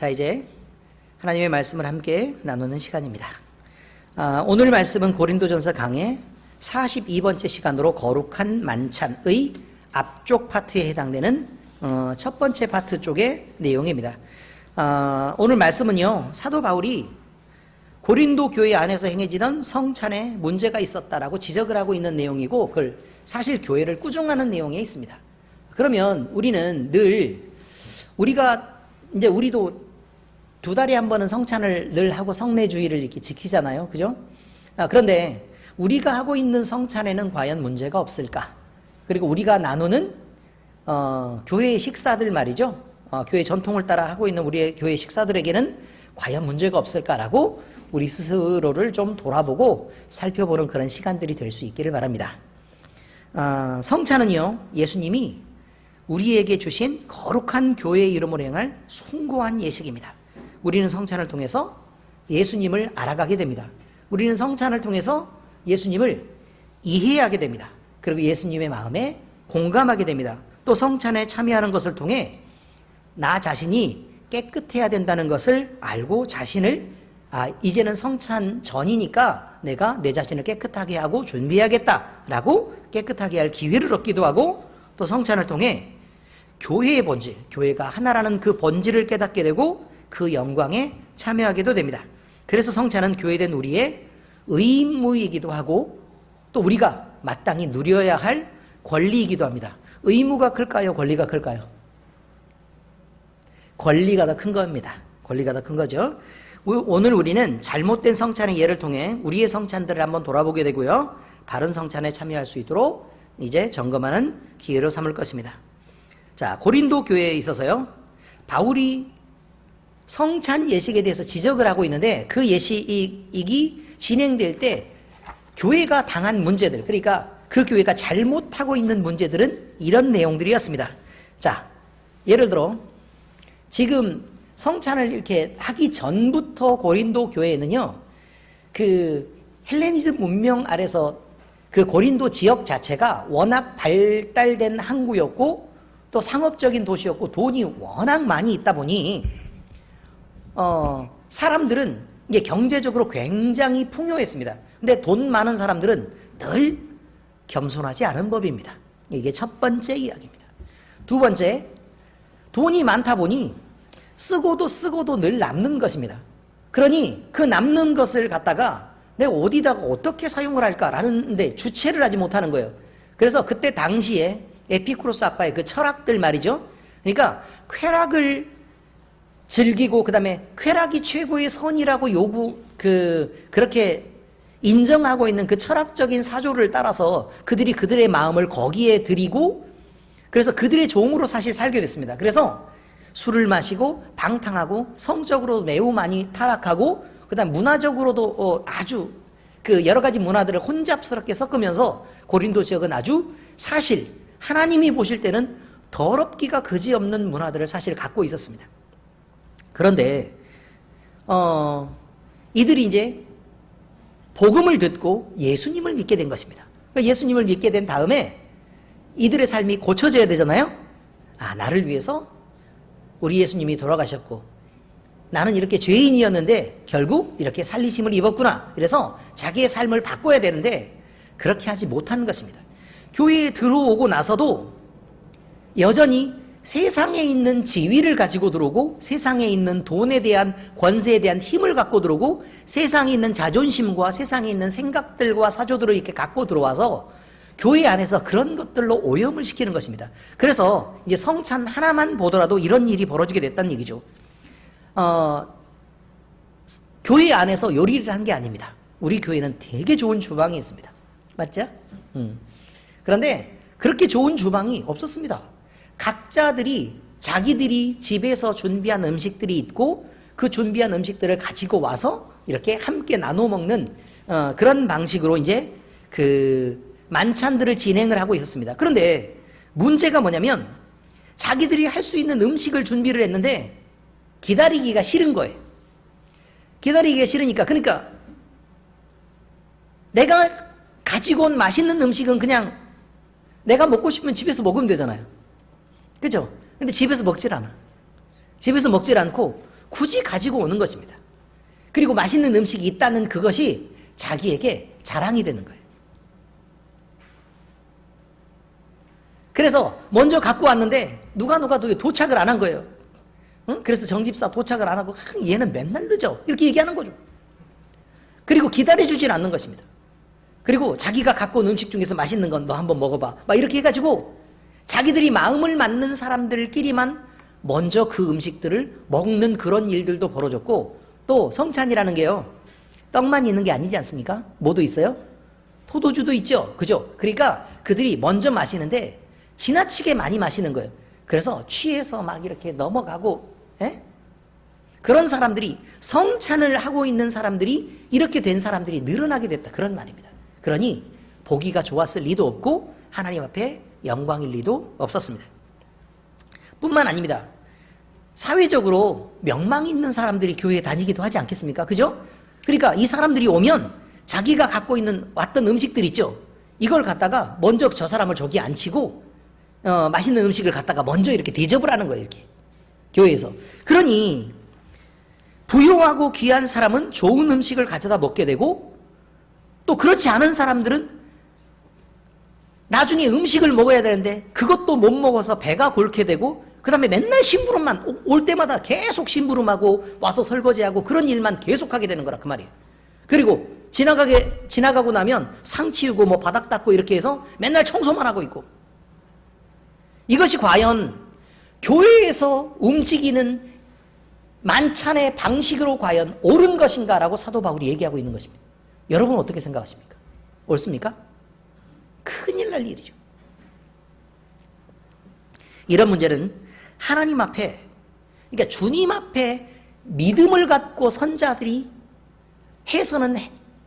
자, 이제 하나님의 말씀을 함께 나누는 시간입니다. 오늘 말씀은 고린도전서 강의 42번째 시간으로 거룩한 만찬의 앞쪽 파트에 해당되는 첫 번째 파트 쪽의 내용입니다. 오늘 말씀은요, 사도 바울이 고린도 교회 안에서 행해지던 성찬에 문제가 있었다라고 지적을 하고 있는 내용이고, 그걸 사실 교회를 꾸중하는 내용에 있습니다. 그러면 우리는 늘 우리도 두 달에 한 번은 성찬을 늘 하고 성례주의를 이렇게 지키잖아요. 그죠? 그런데 우리가 하고 있는 성찬에는 과연 문제가 없을까? 그리고 우리가 나누는 교회의 식사들 말이죠. 교회 전통을 따라 하고 있는 우리의 교회 식사들에게는 과연 문제가 없을까라고 우리 스스로를 좀 돌아보고 살펴보는 그런 시간들이 될 수 있기를 바랍니다. 성찬은요, 예수님이 우리에게 주신 거룩한 교회의 이름으로 행할 숭고한 예식입니다. 우리는 성찬을 통해서 예수님을 알아가게 됩니다. 우리는 성찬을 통해서 예수님을 이해하게 됩니다. 그리고 예수님의 마음에 공감하게 됩니다. 또 성찬에 참여하는 것을 통해 나 자신이 깨끗해야 된다는 것을 알고 자신을 이제는 성찬 전이니까 내가 내 자신을 깨끗하게 하고 준비해야겠다라고 깨끗하게 할 기회를 얻기도 하고, 또 성찬을 통해 교회의 본질, 교회가 하나라는 그 본질을 깨닫게 되고 그 영광에 참여하게도 됩니다. 그래서 성찬은 교회된 우리의 의무이기도 하고, 또 우리가 마땅히 누려야 할 권리이기도 합니다. 의무가 클까요? 권리가 클까요? 권리가 더 큰 겁니다. 권리가 더 큰 거죠. 오늘 우리는 잘못된 성찬의 예를 통해 우리의 성찬들을 한번 돌아보게 되고요, 바른 성찬에 참여할 수 있도록 이제 점검하는 기회로 삼을 것입니다. 자, 고린도 교회에 있어서요, 바울이 성찬 예식에 대해서 지적을 하고 있는데, 그 예식이 진행될 때 교회가 당한 문제들, 그러니까 그 교회가 잘못하고 있는 문제들은 이런 내용들이었습니다. 자, 예를 들어 지금 성찬을 이렇게 하기 전부터 고린도 교회에는요, 그 헬레니즘 문명 아래서 그 고린도 지역 자체가 워낙 발달된 항구였고, 또 상업적인 도시였고, 돈이 워낙 많이 있다 보니 사람들은 이제 경제적으로 굉장히 풍요했습니다. 근데 돈 많은 사람들은 늘 겸손하지 않은 법입니다. 이게 첫 번째 이야기입니다. 두 번째, 돈이 많다 보니 쓰고도 늘 남는 것입니다. 그러니 그 남는 것을 갖다가 내가 어디다가 어떻게 사용을 할까라는 데 주체를 하지 못하는 거예요. 그래서 그때 당시에 에피쿠로스 학파의 그 철학들 말이죠. 그러니까 쾌락을 즐기고, 그 다음에 쾌락이 최고의 선이라고 그렇게 인정하고 있는 그 철학적인 사조를 따라서 그들이 그들의 마음을 거기에 들이고, 그래서 그들의 종으로 사실 살게 됐습니다. 그래서 술을 마시고 방탕하고 성적으로 매우 많이 타락하고, 그 다음 문화적으로도 아주 그 여러 가지 문화들을 혼잡스럽게 섞으면서 고린도 지역은 아주 사실 하나님이 보실 때는 더럽기가 그지없는 문화들을 사실 갖고 있었습니다. 그런데 이들이 이제 복음을 듣고 예수님을 믿게 된 것입니다. 그러니까 예수님을 믿게 된 다음에 이들의 삶이 고쳐져야 되잖아요. 나를 위해서 우리 예수님이 돌아가셨고 나는 이렇게 죄인이었는데 결국 이렇게 살리심을 입었구나. 그래서 자기의 삶을 바꿔야 되는데 그렇게 하지 못한 것입니다. 교회에 들어오고 나서도 여전히 세상에 있는 지위를 가지고 들어오고, 세상에 있는 돈에 대한, 권세에 대한 힘을 갖고 들어오고, 세상에 있는 자존심과 세상에 있는 생각들과 사조들을 이렇게 갖고 들어와서 교회 안에서 그런 것들로 오염을 시키는 것입니다. 그래서 이제 성찬 하나만 보더라도 이런 일이 벌어지게 됐다는 얘기죠. 교회 안에서 요리를 한 게 아닙니다. 우리 교회는 되게 좋은 주방이 있습니다. 맞죠? 그런데 그렇게 좋은 주방이 없었습니다. 각자들이 자기들이 집에서 준비한 음식들이 있고, 그 준비한 음식들을 가지고 와서 이렇게 함께 나눠 먹는 그런 방식으로 이제 그 만찬들을 진행을 하고 있었습니다. 그런데 문제가 뭐냐면 자기들이 할 수 있는 음식을 준비를 했는데 기다리기가 싫은 거예요. 기다리기가 싫으니까, 그러니까 내가 가지고 온 맛있는 음식은 그냥 내가 먹고 싶으면 집에서 먹으면 되잖아요. 그죠? 근데 집에서 먹질 않아. 집에서 먹질 않고 굳이 가지고 오는 것입니다. 그리고 맛있는 음식이 있다는 그것이 자기에게 자랑이 되는 거예요. 그래서 먼저 갖고 왔는데 누가 도착을 안 한 거예요. 응? 그래서 정집사 도착을 안 하고 얘는 맨날 늦어 이렇게 얘기하는 거죠. 그리고 기다려주질 않는 것입니다. 그리고 자기가 갖고 온 음식 중에서 맛있는 건 너 한번 먹어봐 막 이렇게 해가지고 자기들이 마음을 맞는 사람들끼리만 먼저 그 음식들을 먹는 그런 일들도 벌어졌고, 또 성찬이라는 게요 떡만 있는 게 아니지 않습니까? 뭐도 있어요? 포도주도 있죠. 그죠? 그러니까 그들이 먼저 마시는데 지나치게 많이 마시는 거예요. 그래서 취해서 막 이렇게 넘어가고, 에? 그런 사람들이, 성찬을 하고 있는 사람들이 이렇게 된 사람들이 늘어나게 됐다, 그런 말입니다. 그러니 보기가 좋았을 리도 없고 하나님 앞에 영광일 리도 없었습니다. 뿐만 아닙니다. 사회적으로 명망 있는 사람들이 교회에 다니기도 하지 않겠습니까? 그죠? 그러니까 이 사람들이 오면 자기가 갖고 있는 왔던 음식들 있죠? 이걸 갖다가 먼저 저 사람을 저기 앉히고 맛있는 음식을 갖다가 먼저 이렇게 대접을 하는 거예요. 이렇게 교회에서. 그러니 부유하고 귀한 사람은 좋은 음식을 가져다 먹게 되고, 또 그렇지 않은 사람들은 나중에 음식을 먹어야 되는데 그것도 못 먹어서 배가 골게 되고, 그 다음에 맨날 심부름만, 올 때마다 계속 심부름하고 와서 설거지하고 그런 일만 계속하게 되는 거라 그 말이에요. 그리고 지나가고 나면 상 치우고 뭐 바닥 닦고 이렇게 해서 맨날 청소만 하고 있고, 이것이 과연 교회에서 움직이는 만찬의 방식으로 과연 옳은 것인가라고 사도 바울이 얘기하고 있는 것입니다. 여러분 어떻게 생각하십니까? 옳습니까? 큰일 날 일이죠. 이런 문제는 하나님 앞에, 그러니까 주님 앞에 믿음을 갖고 선 자들이 해서는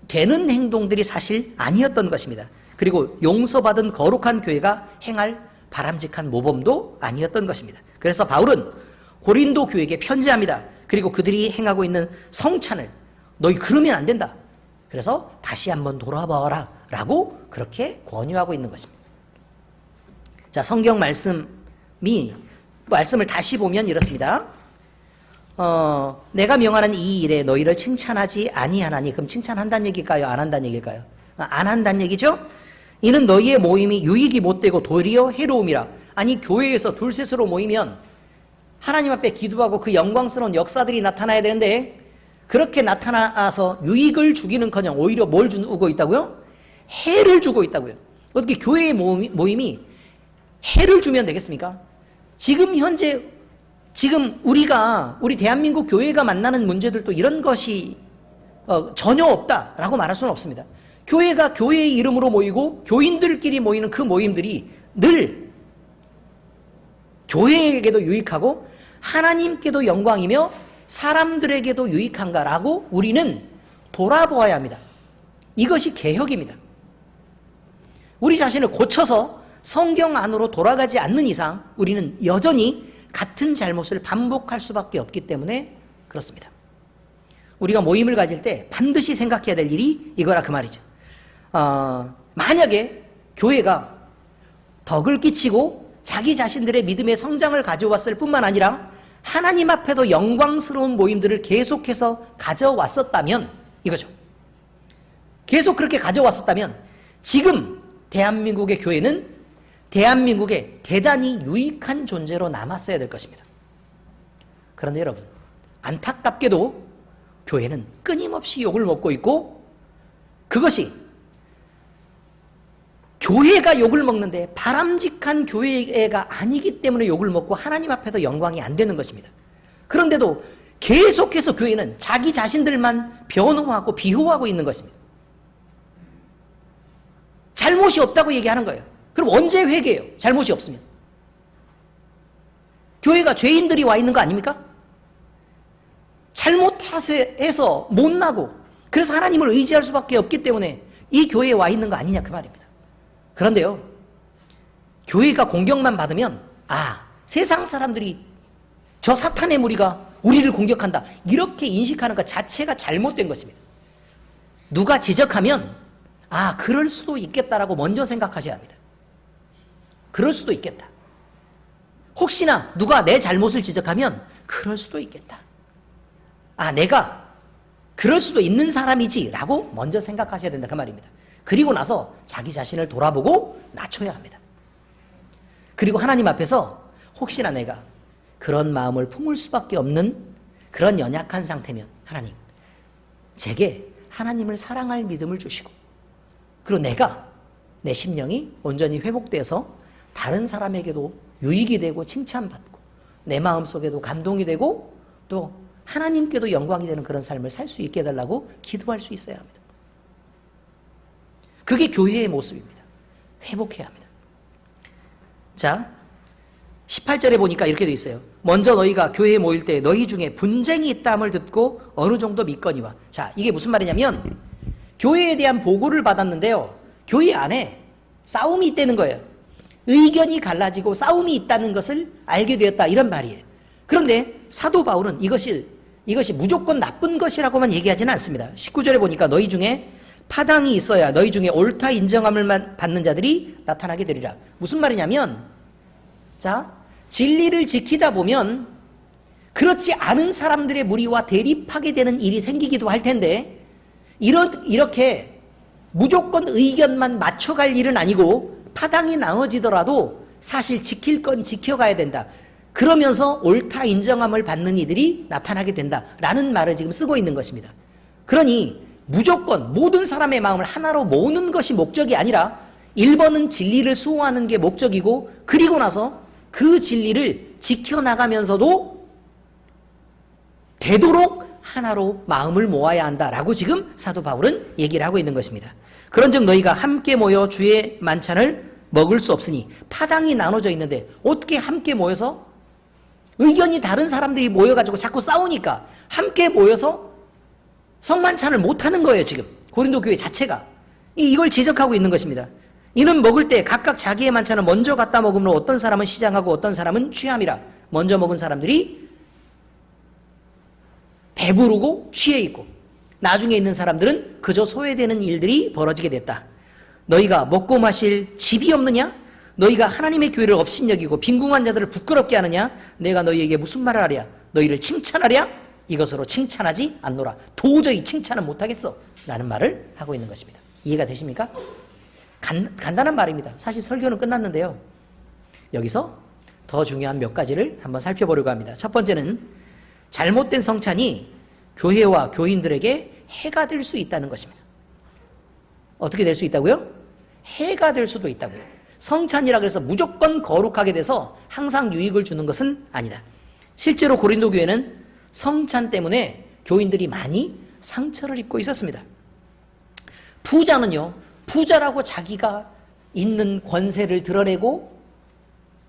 되는 행동들이 사실 아니었던 것입니다. 그리고 용서받은 거룩한 교회가 행할 바람직한 모범도 아니었던 것입니다. 그래서 바울은 고린도 교회에게 편지합니다. 그리고 그들이 행하고 있는 성찬을 너희 그러면 안 된다. 그래서 다시 한번 돌아봐라 라고 그렇게 권유하고 있는 것입니다. 자, 성경 말씀을 다시 보면 이렇습니다. 내가 명하는 이 일에 너희를 칭찬하지 아니하나니. 그럼 칭찬한다는 얘기일까요? 안 한다는 얘기일까요? 안 한다는 얘기죠? 이는 너희의 모임이 유익이 못되고 도리어 해로움이라. 아니, 교회에서 둘셋으로 모이면 하나님 앞에 기도하고 그 영광스러운 역사들이 나타나야 되는데, 그렇게 나타나서 유익을 주기는커녕 오히려 뭘 주고 있다고요? 해를 주고 있다고요. 어떻게 교회의 모임이 해를 주면 되겠습니까? 지금 현재 우리 대한민국 교회가 만나는 문제들도 이런 것이 전혀 없다라고 말할 수는 없습니다. 교회가 교회의 이름으로 모이고 교인들끼리 모이는 그 모임들이 늘 교회에게도 유익하고 하나님께도 영광이며 사람들에게도 유익한가라고 우리는 돌아보아야 합니다. 이것이 개혁입니다. 우리 자신을 고쳐서 성경 안으로 돌아가지 않는 이상 우리는 여전히 같은 잘못을 반복할 수밖에 없기 때문에 그렇습니다. 우리가 모임을 가질 때 반드시 생각해야 될 일이 이거라 그 말이죠. 만약에 교회가 덕을 끼치고 자기 자신들의 믿음의 성장을 가져왔을 뿐만 아니라 하나님 앞에도 영광스러운 모임들을 계속해서 가져왔었다면, 이거죠. 계속 그렇게 가져왔었다면 지금 대한민국의 교회는 대한민국에 대단히 유익한 존재로 남았어야 될 것입니다. 그런데 여러분, 안타깝게도 교회는 끊임없이 욕을 먹고 있고, 그것이 교회가 욕을 먹는데 바람직한 교회가 아니기 때문에 욕을 먹고 하나님 앞에도 영광이 안 되는 것입니다. 그런데도 계속해서 교회는 자기 자신들만 변호하고 비호하고 있는 것입니다. 잘못이 없다고 얘기하는 거예요. 그럼 언제 회개해요? 잘못이 없으면. 교회가 죄인들이 와 있는 거 아닙니까? 잘못해서 못나고 그래서 하나님을 의지할 수밖에 없기 때문에 이 교회에 와 있는 거 아니냐 그 말입니다. 그런데요, 교회가 공격만 받으면 세상 사람들이 저 사탄의 무리가 우리를 공격한다 이렇게 인식하는 것 자체가 잘못된 것입니다. 누가 지적하면 그럴 수도 있겠다라고 먼저 생각하셔야 합니다. 그럴 수도 있겠다. 혹시나 누가 내 잘못을 지적하면 그럴 수도 있겠다. 내가 그럴 수도 있는 사람이지 라고 먼저 생각하셔야 된다 그 말입니다. 그리고 나서 자기 자신을 돌아보고 낮춰야 합니다. 그리고 하나님 앞에서 혹시나 내가 그런 마음을 품을 수밖에 없는 그런 연약한 상태면 하나님, 제게 하나님을 사랑할 믿음을 주시고, 그리고 내가 내 심령이 온전히 회복돼서 다른 사람에게도 유익이 되고 칭찬받고 내 마음속에도 감동이 되고 또 하나님께도 영광이 되는 그런 삶을 살 수 있게 해달라고 기도할 수 있어야 합니다. 그게 교회의 모습입니다. 회복해야 합니다. 자, 18절에 보니까 이렇게 되어 있어요. 먼저 너희가 교회에 모일 때 너희 중에 분쟁이 있다함을 듣고 어느 정도 믿거니와. 자, 이게 무슨 말이냐면 교회에 대한 보고를 받았는데요, 교회 안에 싸움이 있다는 거예요. 의견이 갈라지고 싸움이 있다는 것을 알게 되었다, 이런 말이에요. 그런데 사도 바울은 이것이 무조건 나쁜 것이라고만 얘기하지는 않습니다. 19절에 보니까 너희 중에 파당이 있어야 너희 중에 옳다 인정함을 받는 자들이 나타나게 되리라. 무슨 말이냐면, 자, 진리를 지키다 보면 그렇지 않은 사람들의 무리와 대립하게 되는 일이 생기기도 할 텐데, 이렇게 무조건 의견만 맞춰갈 일은 아니고 파당이 나눠지더라도 사실 지킬 건 지켜가야 된다. 그러면서 옳다 인정함을 받는 이들이 나타나게 된다라는 말을 지금 쓰고 있는 것입니다. 그러니 무조건 모든 사람의 마음을 하나로 모으는 것이 목적이 아니라 1번은 진리를 수호하는 게 목적이고, 그리고 나서 그 진리를 지켜나가면서도 되도록 하나로 마음을 모아야 한다라고 지금 사도 바울은 얘기를 하고 있는 것입니다. 그런즉 너희가 함께 모여 주의 만찬을 먹을 수 없으니, 파당이 나눠져 있는데 어떻게 함께 모여서, 의견이 다른 사람들이 모여가지고 자꾸 싸우니까 함께 모여서 성만찬을 못하는 거예요. 지금 고린도 교회 자체가 이걸 지적하고 있는 것입니다. 이는 먹을 때 각각 자기의 만찬을 먼저 갖다 먹으므로 어떤 사람은 시장하고 어떤 사람은 취함이라. 먼저 먹은 사람들이 배부르고 취해 있고 나중에 있는 사람들은 그저 소외되는 일들이 벌어지게 됐다. 너희가 먹고 마실 집이 없느냐? 너희가 하나님의 교회를 업신여기고 빈궁한 자들을 부끄럽게 하느냐? 내가 너희에게 무슨 말을 하랴? 너희를 칭찬하랴? 이것으로 칭찬하지 않노라. 도저히 칭찬은 못하겠어 라는 말을 하고 있는 것입니다. 이해가 되십니까? 간단한 말입니다. 사실 설교는 끝났는데요, 여기서 더 중요한 몇 가지를 한번 살펴보려고 합니다. 첫 번째는 잘못된 성찬이 교회와 교인들에게 해가 될 수 있다는 것입니다. 어떻게 될 수 있다고요? 해가 될 수도 있다고요. 성찬이라 해서 무조건 거룩하게 돼서 항상 유익을 주는 것은 아니다. 실제로 고린도 교회는 성찬 때문에 교인들이 많이 상처를 입고 있었습니다. 부자는요, 부자라고 자기가 있는 권세를 드러내고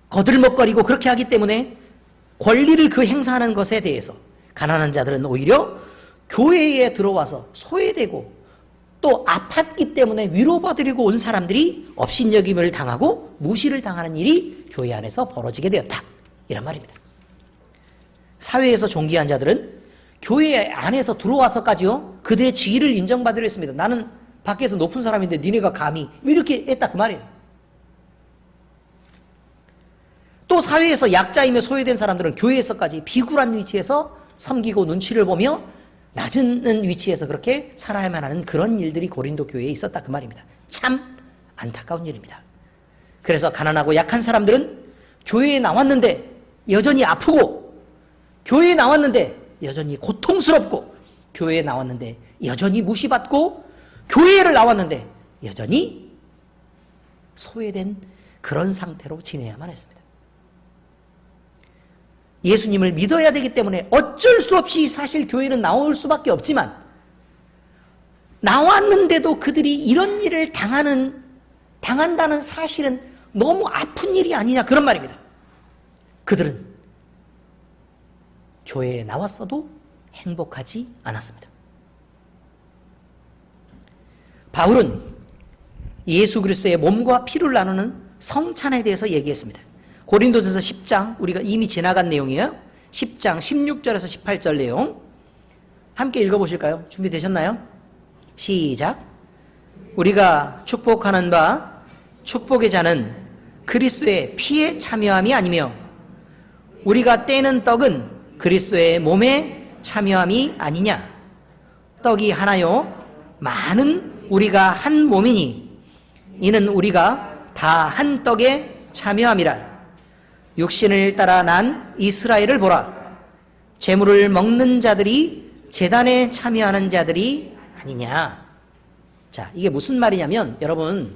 거들먹거리고 그렇게 하기 때문에 권리를 그 행사하는 것에 대해서 가난한 자들은 오히려 교회에 들어와서 소외되고 또 아팠기 때문에 위로받으려고 온 사람들이 업신여김을 당하고 무시를 당하는 일이 교회 안에서 벌어지게 되었다, 이런 말입니다. 사회에서 존귀한 자들은 교회 안에서 들어와서까지요 그들의 지위를 인정받으려 했습니다. 나는 밖에서 높은 사람인데 니네가 감히 이렇게 했다, 그 말이에요. 또 사회에서 약자이며 소외된 사람들은 교회에서까지 비굴한 위치에서 섬기고 눈치를 보며 낮은 위치에서 그렇게 살아야만 하는 그런 일들이 고린도 교회에 있었다, 그 말입니다. 참 안타까운 일입니다. 그래서 가난하고 약한 사람들은 교회에 나왔는데 여전히 아프고, 교회에 나왔는데 여전히 고통스럽고, 교회에 나왔는데 여전히 무시받고, 교회를 나왔는데 여전히 소외된 그런 상태로 지내야만 했습니다. 예수님을 믿어야 되기 때문에 어쩔 수 없이 사실 교회는 나올 수밖에 없지만, 나왔는데도 그들이 이런 일을 당한다는 사실은 너무 아픈 일이 아니냐, 그런 말입니다. 그들은 교회에 나왔어도 행복하지 않았습니다. 바울은 예수 그리스도의 몸과 피를 나누는 성찬에 대해서 얘기했습니다. 고린도전서 10장, 우리가 이미 지나간 내용이에요. 10장 16절에서 18절 내용 함께 읽어보실까요? 준비되셨나요? 시작. 우리가 축복하는 바 축복의 자는 그리스도의 피에 참여함이 아니며, 우리가 떼는 떡은 그리스도의 몸에 참여함이 아니냐. 떡이 하나요 많은 우리가 한 몸이니 이는 우리가 다 한 떡에 참여함이라. 육신을 따라 난 이스라엘을 보라. 제물을 먹는 자들이 제단에 참여하는 자들이 아니냐. 자, 이게 무슨 말이냐면 여러분,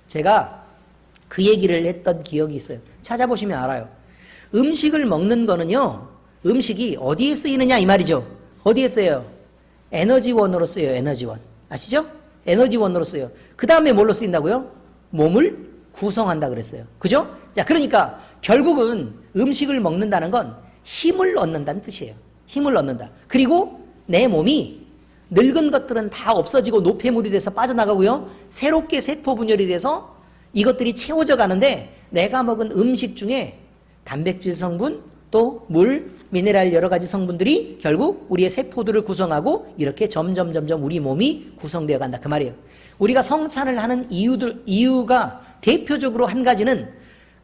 제가 그 얘기를 했던 기억이 있어요. 찾아보시면 알아요. 음식을 먹는 거는요, 음식이 어디에 쓰이느냐 이 말이죠. 어디에 쓰여요? 에너지원으로 쓰여요. 에너지원. 아시죠? 에너지원으로 쓰여요. 그 다음에 뭘로 쓰인다고요? 몸을 구성한다 그랬어요. 그죠? 자, 그러니까 결국은 음식을 먹는다는 건 힘을 얻는다는 뜻이에요. 힘을 얻는다. 그리고 내 몸이 늙은 것들은 다 없어지고 노폐물이 돼서 빠져나가고요. 새롭게 세포 분열이 돼서 이것들이 채워져 가는데 내가 먹은 음식 중에 단백질 성분, 또 물, 미네랄 여러 가지 성분들이 결국 우리의 세포들을 구성하고 이렇게 점점 우리 몸이 구성되어 간다. 그 말이에요. 우리가 성찬을 하는 이유가 대표적으로 한 가지는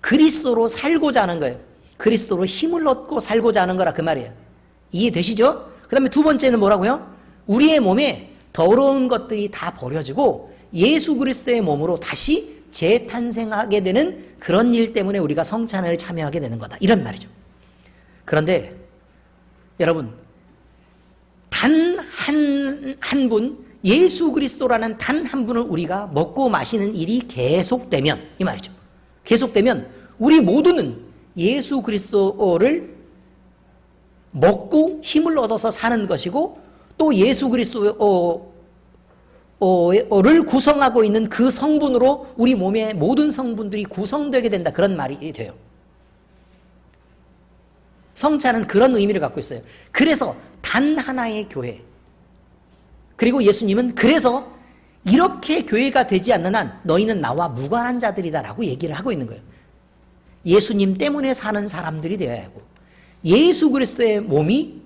그리스도로 살고자 하는 거예요. 그리스도로 힘을 얻고 살고자 하는 거라 그 말이에요. 이해되시죠? 그 다음에 두 번째는 뭐라고요? 우리의 몸에 더러운 것들이 다 버려지고 예수 그리스도의 몸으로 다시 재탄생하게 되는 그런 일 때문에 우리가 성찬을 참여하게 되는 거다. 이런 말이죠. 그런데 여러분, 단 한 분, 예수 그리스도라는 단 한 분을 우리가 먹고 마시는 일이 계속되면, 이 말이죠. 계속되면 우리 모두는 예수 그리스도를 먹고 힘을 얻어서 사는 것이고 또 예수 그리스도를 구성하고 있는 그 성분으로 우리 몸의 모든 성분들이 구성되게 된다. 그런 말이 돼요. 성찬은 그런 의미를 갖고 있어요. 그래서 단 하나의 교회. 그리고 예수님은 그래서 이렇게 교회가 되지 않는 한 너희는 나와 무관한 자들이다라고 얘기를 하고 있는 거예요. 예수님 때문에 사는 사람들이 되어야 하고 예수 그리스도의 몸이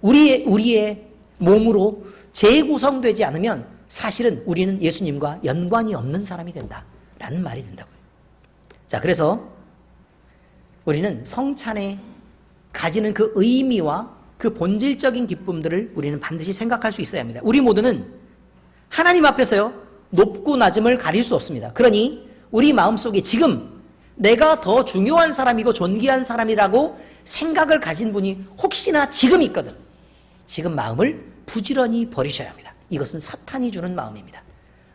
우리의 몸으로 재구성되지 않으면 사실은 우리는 예수님과 연관이 없는 사람이 된다라는 말이 된다고요. 자, 그래서 우리는 성찬에 가지는 그 의미와 그 본질적인 기쁨들을 우리는 반드시 생각할 수 있어야 합니다. 우리 모두는 하나님 앞에서요, 높고 낮음을 가릴 수 없습니다. 그러니 우리 마음속에 지금 내가 더 중요한 사람이고 존귀한 사람이라고 생각을 가진 분이 혹시나 지금 있거든. 지금 마음을 부지런히 버리셔야 합니다. 이것은 사탄이 주는 마음입니다.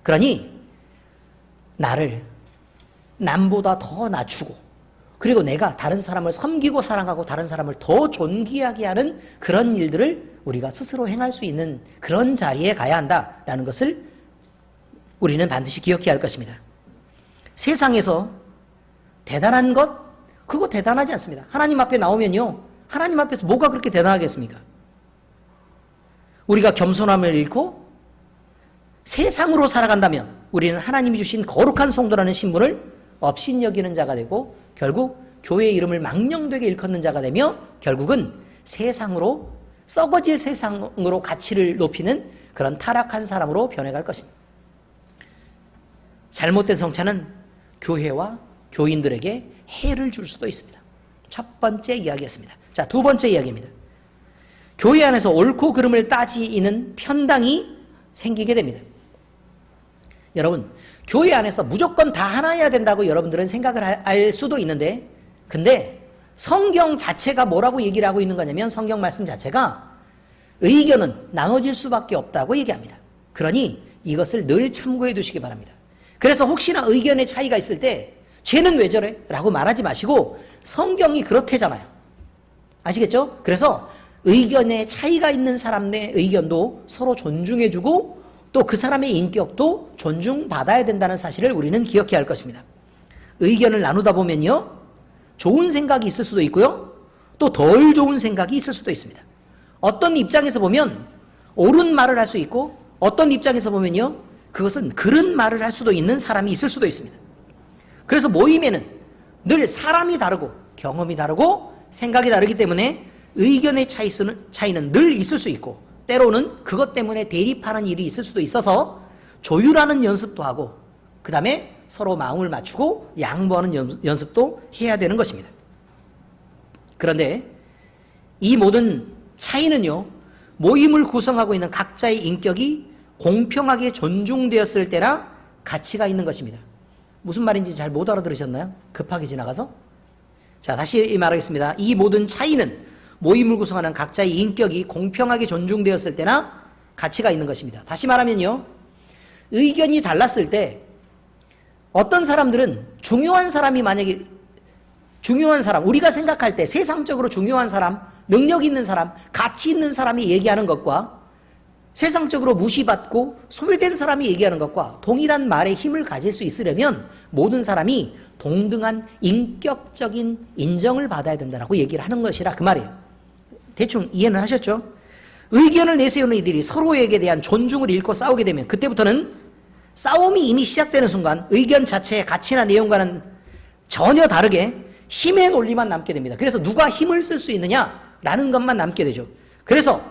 그러니 나를 남보다 더 낮추고 그리고 내가 다른 사람을 섬기고 사랑하고 다른 사람을 더 존귀하게 하는 그런 일들을 우리가 스스로 행할 수 있는 그런 자리에 가야 한다라는 것을 우리는 반드시 기억해야 할 것입니다. 세상에서 대단한 것, 그거 대단하지 않습니다. 하나님 앞에 나오면요, 하나님 앞에서 뭐가 그렇게 대단하겠습니까? 우리가 겸손함을 잃고 세상으로 살아간다면 우리는 하나님이 주신 거룩한 성도라는 신분을 업신여기는 자가 되고 결국 교회의 이름을 망령되게 일컫는 자가 되며 결국은 세상으로, 썩어질 세상으로 가치를 높이는 그런 타락한 사람으로 변해갈 것입니다. 잘못된 성찬은 교회와 교인들에게 해를 줄 수도 있습니다. 첫 번째 이야기였습니다. 자, 두 번째 이야기입니다. 교회 안에서 옳고 그름을 따지는 편당이 생기게 됩니다. 여러분, 교회 안에서 무조건 다 하나여야 된다고 여러분들은 생각을 할 수도 있는데, 근데 성경 자체가 뭐라고 얘기를 하고 있는 거냐면 성경 말씀 자체가 의견은 나눠질 수밖에 없다고 얘기합니다. 그러니 이것을 늘 참고해 두시기 바랍니다. 그래서 혹시나 의견의 차이가 있을 때 쟤는 왜 저래? 라고 말하지 마시고 성경이 그렇대잖아요. 아시겠죠? 그래서 의견의 차이가 있는 사람의 의견도 서로 존중해주고 또 그 사람의 인격도 존중받아야 된다는 사실을 우리는 기억해야 할 것입니다. 의견을 나누다 보면요, 좋은 생각이 있을 수도 있고요, 또 덜 좋은 생각이 있을 수도 있습니다. 어떤 입장에서 보면 옳은 말을 할 수 있고 어떤 입장에서 보면요, 그것은 그른 말을 할 수도 있는 사람이 있을 수도 있습니다. 그래서 모임에는 늘 사람이 다르고 경험이 다르고 생각이 다르기 때문에 의견의 차이는 늘 있을 수 있고 때로는 그것 때문에 대립하는 일이 있을 수도 있어서 조율하는 연습도 하고 그 다음에 서로 마음을 맞추고 양보하는 연습도 해야 되는 것입니다. 그런데 이 모든 차이는요, 모임을 구성하고 있는 각자의 인격이 공평하게 존중되었을 때나 가치가 있는 것입니다. 무슨 말인지 잘 못 알아들으셨나요? 급하게 지나가서? 자, 다시 말하겠습니다. 이 모든 차이는 모임을 구성하는 각자의 인격이 공평하게 존중되었을 때나 가치가 있는 것입니다. 다시 말하면요, 의견이 달랐을 때 어떤 사람들은 중요한 사람이 만약에 중요한 사람, 우리가 생각할 때 세상적으로 중요한 사람, 능력 있는 사람, 가치 있는 사람이 얘기하는 것과 세상적으로 무시받고 소외된 사람이 얘기하는 것과 동일한 말의 힘을 가질 수 있으려면 모든 사람이 동등한 인격적인 인정을 받아야 된다고 얘기를 하는 것이라 그 말이에요. 대충 이해는 하셨죠? 의견을 내세우는 이들이 서로에게 대한 존중을 잃고 싸우게 되면 그때부터는 싸움이 이미 시작되는 순간 의견 자체의 가치나 내용과는 전혀 다르게 힘의 논리만 남게 됩니다. 그래서 누가 힘을 쓸 수 있느냐라는 것만 남게 되죠. 그래서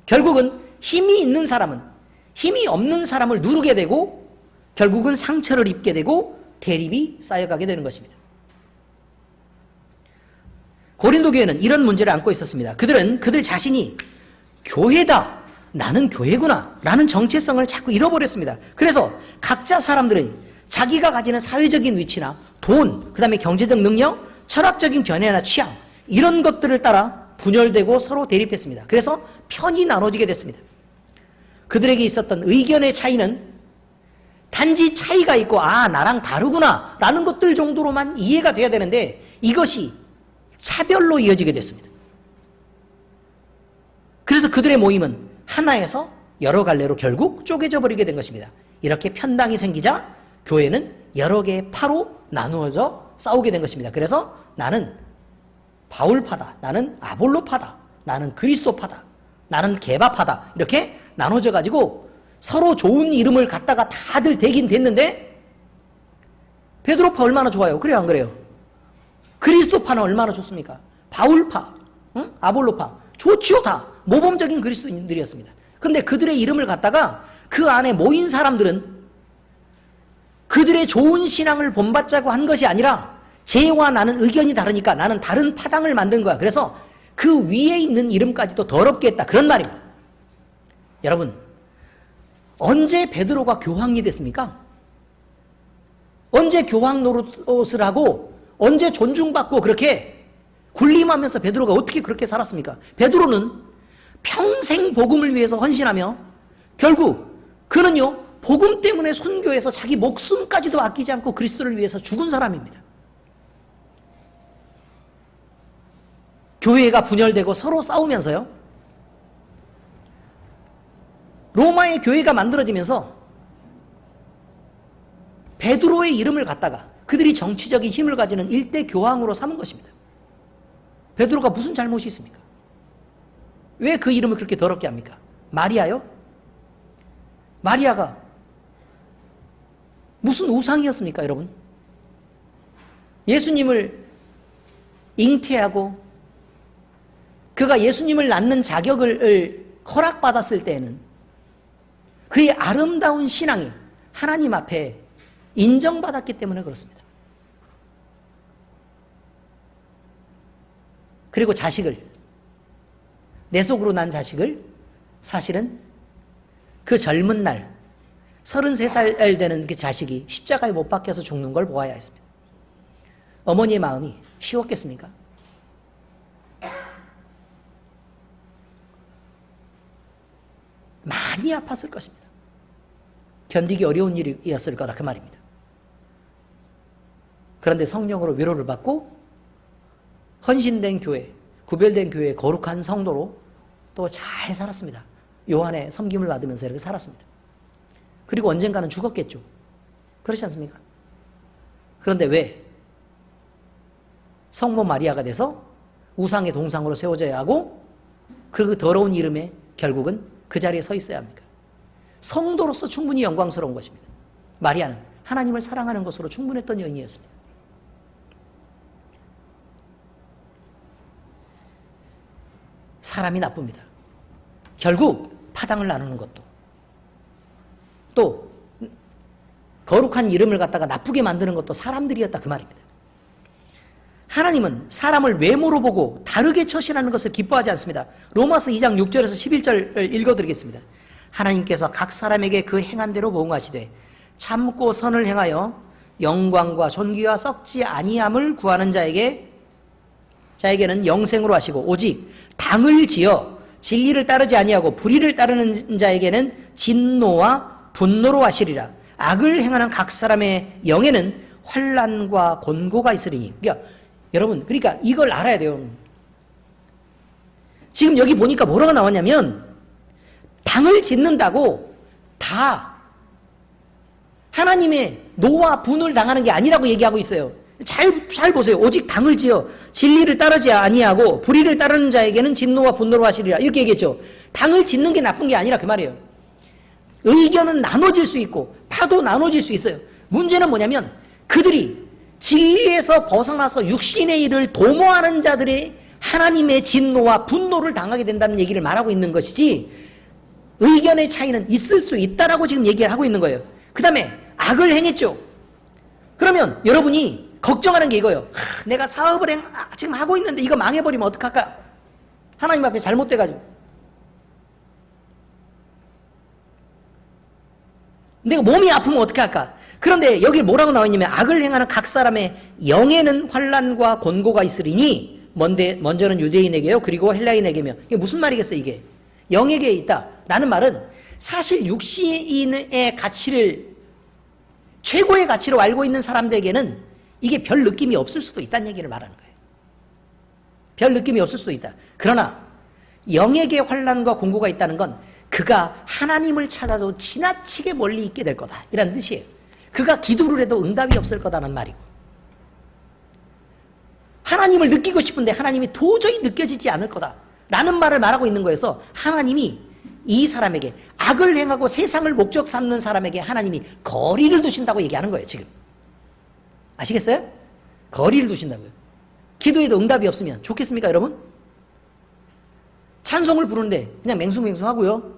결국은 힘이 있는 사람은 힘이 없는 사람을 누르게 되고 결국은 상처를 입게 되고 대립이 쌓여가게 되는 것입니다. 고린도 교회는 이런 문제를 안고 있었습니다. 그들은 그들 자신이 교회다, 나는 교회구나 라는 정체성을 자꾸 잃어버렸습니다. 그래서 각자 사람들은 자기가 가지는 사회적인 위치나 돈, 그 다음에 경제적 능력, 철학적인 견해나 취향 이런 것들을 따라 분열되고 서로 대립했습니다. 그래서 편이 나눠지게 됐습니다. 그들에게 있었던 의견의 차이는 단지 차이가 있고 나랑 다르구나 라는 것들 정도로만 이해가 돼야 되는데 이것이 차별로 이어지게 됐습니다. 그래서 그들의 모임은 하나에서 여러 갈래로 결국 쪼개져 버리게 된 것입니다. 이렇게 편당이 생기자 교회는 여러 개의 파로 나누어져 싸우게 된 것입니다. 그래서 나는 바울파다, 나는 아볼로파다, 나는 그리스도파다, 나는 게바파다 이렇게 나눠져 가지고 서로 좋은 이름을 갖다가 다들 대긴 됐는데 베드로파 얼마나 좋아요? 그래요 안 그래요? 그리스도파는 얼마나 좋습니까? 바울파, 아볼로파 좋죠. 다 모범적인 그리스도인들이었습니다. 근데 그들의 이름을 갖다가 그 안에 모인 사람들은 그들의 좋은 신앙을 본받자고 한 것이 아니라 쟤와 나는 의견이 다르니까 나는 다른 파당을 만든 거야. 그래서 그 위에 있는 이름까지도 더럽게 했다. 그런 말입니다. 여러분, 언제 베드로가 교황이 됐습니까? 언제 교황 노릇을 하고 언제 존중받고 그렇게 군림하면서 베드로가 어떻게 그렇게 살았습니까? 베드로는 평생 복음을 위해서 헌신하며 결국 그는요 복음 때문에 순교해서 자기 목숨까지도 아끼지 않고 그리스도를 위해서 죽은 사람입니다. 교회가 분열되고 서로 싸우면서요 로마의 교회가 만들어지면서 베드로의 이름을 갖다가 그들이 정치적인 힘을 가지는 일대 교황으로 삼은 것입니다. 베드로가 무슨 잘못이 있습니까? 왜 그 이름을 그렇게 더럽게 합니까? 마리아요? 마리아가 무슨 우상이었습니까, 여러분? 예수님을 잉태하고 그가 예수님을 낳는 자격을 허락받았을 때에는 그의 아름다운 신앙이 하나님 앞에 인정받았기 때문에 그렇습니다. 그리고 자식을, 내 속으로 난 자식을 사실은 그 젊은 날 33살 되는 그 자식이 십자가에 못 박혀서 죽는 걸 보아야 했습니다. 어머니의 마음이 쉬웠겠습니까? 많이 아팠을 것입니다. 견디기 어려운 일이었을 거라 그 말입니다. 그런데 성령으로 위로를 받고 헌신된 교회, 구별된 교회의 거룩한 성도로 또 잘 살았습니다. 요한의 섬김을 받으면서 이렇게 살았습니다. 그리고 언젠가는 죽었겠죠. 그렇지 않습니까? 그런데 왜 성모 마리아가 돼서 우상의 동상으로 세워져야 하고 그 더러운 이름에 결국은 그 자리에 서 있어야 합니까? 성도로서 충분히 영광스러운 것입니다. 마리아는 하나님을 사랑하는 것으로 충분했던 여인이었습니다. 사람이 나쁩니다. 결국 파당을 나누는 것도 또 거룩한 이름을 갖다가 나쁘게 만드는 것도 사람들이었다 그 말입니다. 하나님은 사람을 외모로 보고 다르게 처신하는 것을 기뻐하지 않습니다. 로마서 2장 6절에서 11절 읽어드리겠습니다. 하나님께서 각 사람에게 그 행한 대로 보응하시되 참고 선을 행하여 영광과 존귀와 썩지 아니함을 구하는 자에게는 영생으로 하시고 오직 당을 지어 진리를 따르지 아니하고 불의를 따르는 자에게는 진노와 분노로 하시리라. 악을 행하는 각 사람의 영에는 환난과 곤고가 있으리니. 여러분, 그러니까 이걸 알아야 돼요. 지금 여기 보니까 뭐라고 나왔냐면 당을 짓는다고 다 하나님의 노와 분을 당하는 게 아니라고 얘기하고 있어요. 잘 보세요. 오직 당을 지어 진리를 따르지 아니하고 불의를 따르는 자에게는 진노와 분노로 하시리라. 이렇게 얘기했죠. 당을 짓는 게 나쁜 게 아니라 그 말이에요. 의견은 나눠질 수 있고 파도 나눠질 수 있어요. 문제는 뭐냐면 그들이 진리에서 벗어나서 육신의 일을 도모하는 자들이 하나님의 진노와 분노를 당하게 된다는 얘기를 말하고 있는 것이지, 의견의 차이는 있을 수 있다라고 지금 얘기를 하고 있는 거예요. 그 다음에 악을 행했죠. 그러면 여러분이 걱정하는 게 이거예요. 내가 사업을 지금 하고 있는데 이거 망해버리면 어떡할까? 하나님 앞에 잘못돼가지고. 내가 몸이 아프면 어떡할까? 그런데 여기 뭐라고 나와 있냐면 악을 행하는 각 사람의 영에는 환난과 곤고가 있으리니 먼저는 유대인에게요 그리고 헬라인에게며. 이게 무슨 말이겠어요 이게? 영에게 있다라는 말은 사실 육신의 가치를 최고의 가치로 알고 있는 사람들에게는 이게 별 느낌이 없을 수도 있다는 얘기를 말하는 거예요. 별 느낌이 없을 수도 있다. 그러나 영에게 환난과 곤고가 있다는 건 그가 하나님을 찾아도 지나치게 멀리 있게 될 거다 이란 뜻이에요. 그가 기도를 해도 응답이 없을 거다는 말이고, 하나님을 느끼고 싶은데 하나님이 도저히 느껴지지 않을 거다 라는 말을 말하고 있는 거여서 하나님이 이 사람에게, 악을 행하고 세상을 목적 삼는 사람에게 하나님이 거리를 두신다고 얘기하는 거예요 지금. 아시겠어요? 거리를 두신다고요. 기도해도 응답이 없으면 좋겠습니까 여러분? 찬송을 부르는데 그냥 맹숭맹숭하고요,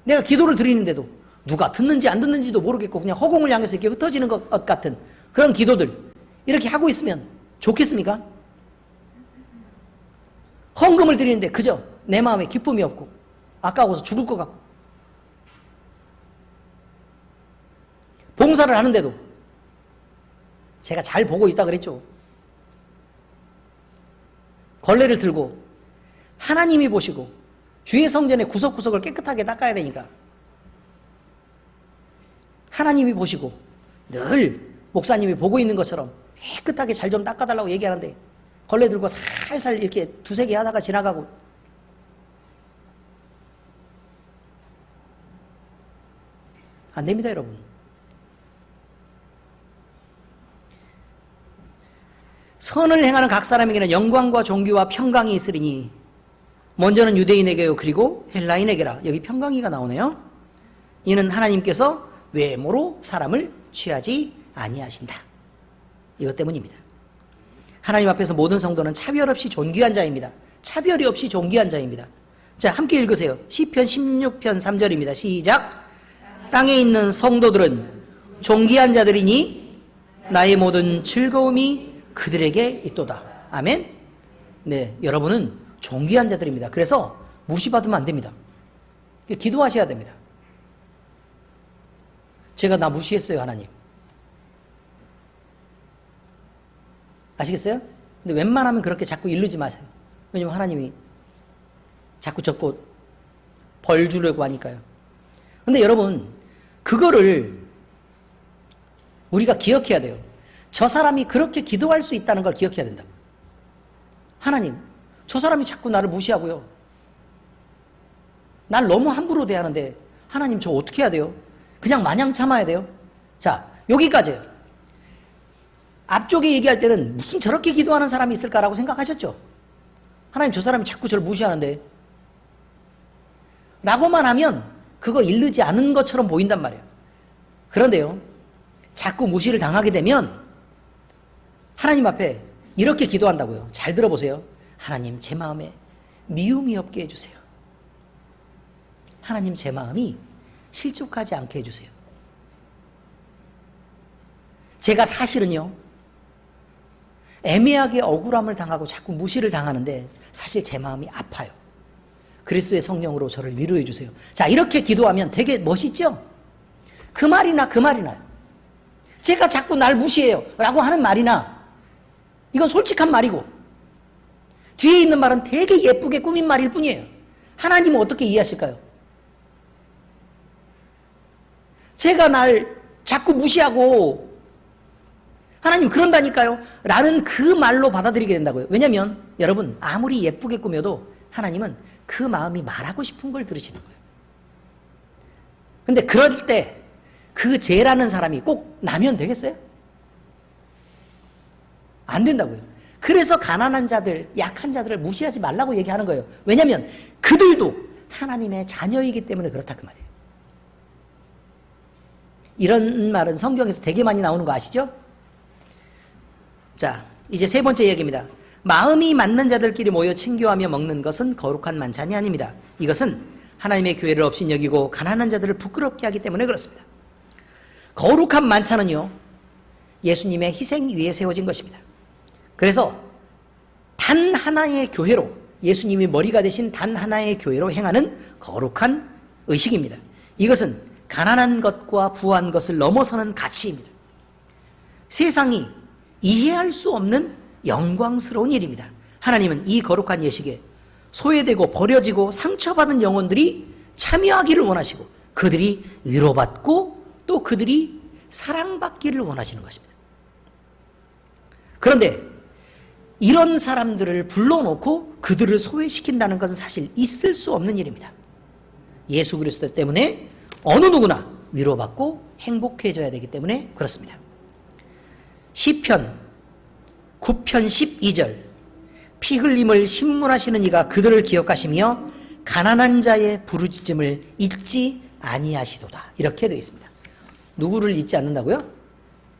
내가 기도를 드리는데도 누가 듣는지 안 듣는지도 모르겠고 그냥 허공을 향해서 이렇게 흩어지는 것 같은 그런 기도들 이렇게 하고 있으면 좋겠습니까? 헌금을 드리는데 그저 내 마음에 기쁨이 없고 아까워서 죽을 것 같고, 봉사를 하는데도 제가 잘 보고 있다 그랬죠. 걸레를 들고 하나님이 보시고 주의 성전의 구석구석을 깨끗하게 닦아야 되니까 하나님이 보시고 늘 목사님이 보고 있는 것처럼 깨끗하게 잘 좀 닦아달라고 얘기하는데 걸레 들고 살살 이렇게 두세 개 하다가 지나가고, 안 됩니다 여러분. 선을 행하는 각 사람에게는 영광과 존귀와 평강이 있으리니 먼저는 유대인에게요 그리고 헬라인에게라. 여기 평강이가 나오네요. 이는 하나님께서 외모로 사람을 취하지 아니하신다. 이것 때문입니다. 하나님 앞에서 모든 성도는 차별 없이 존귀한 자입니다. 차별이 없이 존귀한 자입니다. 자, 함께 읽으세요. 시편 16편 3절입니다. 시작. 땅에 있는 성도들은 존귀한 자들이니 나의 모든 즐거움이 그들에게 있도다. 아멘. 네, 여러분은 존귀한 자들입니다. 그래서 무시받으면 안 됩니다. 기도하셔야 됩니다. 제가 나 무시했어요 하나님. 아시겠어요? 근데 웬만하면 그렇게 자꾸 이르지 마세요. 왜냐면 하나님이 자꾸 적고 벌 주려고 하니까요. 근데 여러분, 그거를 우리가 기억해야 돼요. 저 사람이 그렇게 기도할 수 있다는 걸 기억해야 된다고. 하나님, 저 사람이 자꾸 나를 무시하고요, 날 너무 함부로 대하는데 하나님 저 어떻게 해야 돼요? 그냥 마냥 참아야 돼요? 자, 여기까지예요. 앞쪽에 얘기할 때는 무슨 저렇게 기도하는 사람이 있을까라고 생각하셨죠? 하나님 저 사람이 자꾸 저를 무시하는데 라고만 하면 그거 이르지 않은 것처럼 보인단 말이에요. 그런데요, 자꾸 무시를 당하게 되면 하나님 앞에 이렇게 기도한다고요. 잘 들어보세요. 하나님 제 마음에 미움이 없게 해주세요. 하나님 제 마음이 실족하지 않게 해주세요. 제가 사실은요, 애매하게 억울함을 당하고 자꾸 무시를 당하는데 사실 제 마음이 아파요. 그리스도의 성령으로 저를 위로해 주세요. 자, 이렇게 기도하면 되게 멋있죠? 그 말이나 그 말이나요. 제가 자꾸 날 무시해요 라고 하는 말이나 이건 솔직한 말이고 뒤에 있는 말은 되게 예쁘게 꾸민 말일 뿐이에요. 하나님은 어떻게 이해하실까요? 제가 날 자꾸 무시하고 하나님 그런다니까요 라는 그 말로 받아들이게 된다고요. 왜냐하면 여러분 아무리 예쁘게 꾸며도 하나님은 그 마음이 말하고 싶은 걸 들으시는 거예요. 근데 그럴 때 그 죄라는 사람이 꼭 나면 되겠어요? 안 된다고요. 그래서 가난한 자들, 약한 자들을 무시하지 말라고 얘기하는 거예요. 왜냐하면 그들도 하나님의 자녀이기 때문에 그렇다 그 말이에요. 이런 말은 성경에서 되게 많이 나오는 거 아시죠? 자, 이제 세 번째 이야기입니다. 마음이 맞는 자들끼리 모여 친교하며 먹는 것은 거룩한 만찬이 아닙니다. 이것은 하나님의 교회를 업신여기고 가난한 자들을 부끄럽게 하기 때문에 그렇습니다. 거룩한 만찬은요, 예수님의 희생 위에 세워진 것입니다. 그래서 단 하나의 교회로, 예수님이 머리가 되신 단 하나의 교회로 행하는 거룩한 의식입니다. 이것은 가난한 것과 부한 것을 넘어서는 가치입니다. 세상이 이해할 수 없는 영광스러운 일입니다. 하나님은 이 거룩한 예식에 소외되고 버려지고 상처받은 영혼들이 참여하기를 원하시고 그들이 위로받고 또 그들이 사랑받기를 원하시는 것입니다. 그런데 이런 사람들을 불러놓고 그들을 소외시킨다는 것은 사실 있을 수 없는 일입니다. 예수 그리스도 때문에 어느 누구나 위로받고 행복해져야 되기 때문에 그렇습니다. 시편 9편 12절 피 흘림을 신문하시는 이가 그들을 기억하시며 가난한 자의 부르짖음을 잊지 아니하시도다. 이렇게 되어 있습니다. 누구를 잊지 않는다고요?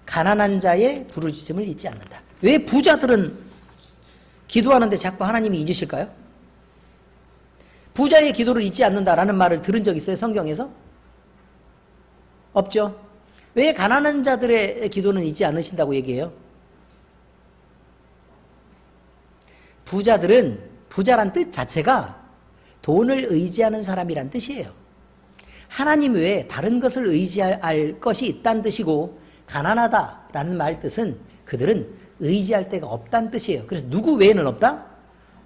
가난한 자의 부르짖음을 잊지 않는다. 왜 부자들은 기도하는데 자꾸 하나님이 잊으실까요? 부자의 기도를 잊지 않는다라는 말을 들은 적 있어요? 성경에서? 없죠. 왜 가난한 자들의 기도는 잊지 않으신다고 얘기해요? 부자들은, 부자란 뜻 자체가 돈을 의지하는 사람이란 뜻이에요. 하나님 외에 다른 것을 의지할 것이 있다는 뜻이고, 가난하다라는 말 뜻은 그들은 의지할 데가 없다는 뜻이에요. 그래서 누구 외에는 없다?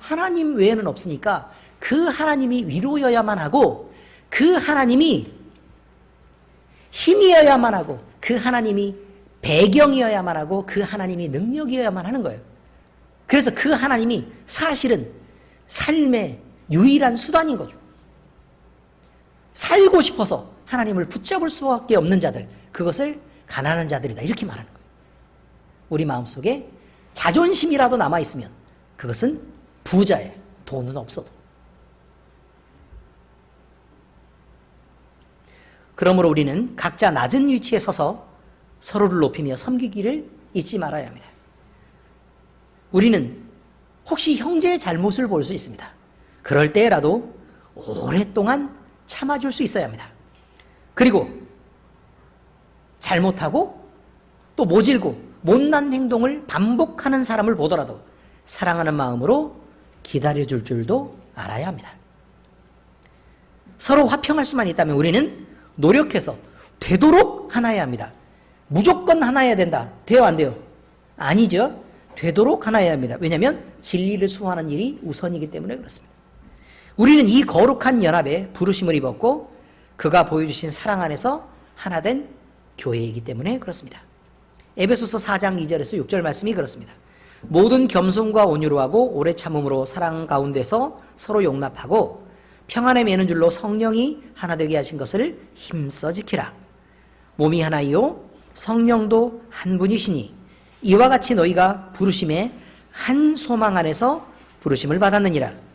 하나님 외에는 없으니까 그 하나님이 위로여야만 하고, 그 하나님이 힘이어야만 하고, 그 하나님이 배경이어야만 하고, 그 하나님이 능력이어야만 하는 거예요. 그래서 그 하나님이 사실은 삶의 유일한 수단인 거죠. 살고 싶어서 하나님을 붙잡을 수밖에 없는 자들, 그것을 가난한 자들이다 이렇게 말하는 거예요. 우리 마음속에 자존심이라도 남아있으면 그것은 부자예요. 돈은 없어도. 그러므로 우리는 각자 낮은 위치에 서서 서로를 높이며 섬기기를 잊지 말아야 합니다. 우리는 혹시 형제의 잘못을 볼 수 있습니다. 그럴 때라도 오랫동안 참아줄 수 있어야 합니다. 그리고 잘못하고 또 모질고 못난 행동을 반복하는 사람을 보더라도 사랑하는 마음으로 기다려줄 줄도 알아야 합니다. 서로 화평할 수만 있다면 우리는 노력해서 되도록 하나여야 합니다. 무조건 하나여야 된다. 돼요, 안 돼요? 아니죠. 되도록 하나여야 합니다. 왜냐하면 진리를 수호하는 일이 우선이기 때문에 그렇습니다. 우리는 이 거룩한 연합에 부르심을 입었고 그가 보여주신 사랑 안에서 하나 된 교회이기 때문에 그렇습니다. 에베소서 4장 2절에서 6절 말씀이 그렇습니다. 모든 겸손과 온유로 하고 오래 참음으로 사랑 가운데서 서로 용납하고 평안에 매는 줄로 성령이 하나 되게 하신 것을 힘써 지키라. 몸이 하나이요 성령도 한 분이시니 이와 같이 너희가 부르심의 한 소망 안에서 부르심을 받았느니라.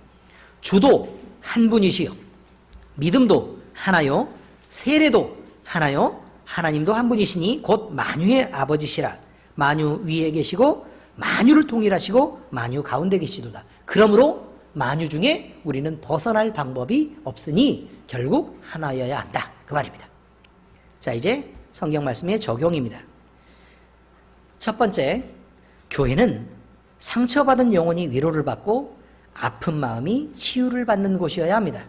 주도 한 분이시요 믿음도 하나요 세례도 하나요 하나님도 한 분이시니 곧 만유의 아버지시라. 만유 위에 계시고 만유를 통일하시고 만유 가운데 계시도다. 그러므로 만유 중에 우리는 벗어날 방법이 없으니 결국 하나여야 한다 그 말입니다. 자, 이제 성경 말씀의 적용입니다. 첫 번째, 교회는 상처받은 영혼이 위로를 받고 아픈 마음이 치유를 받는 곳이어야 합니다.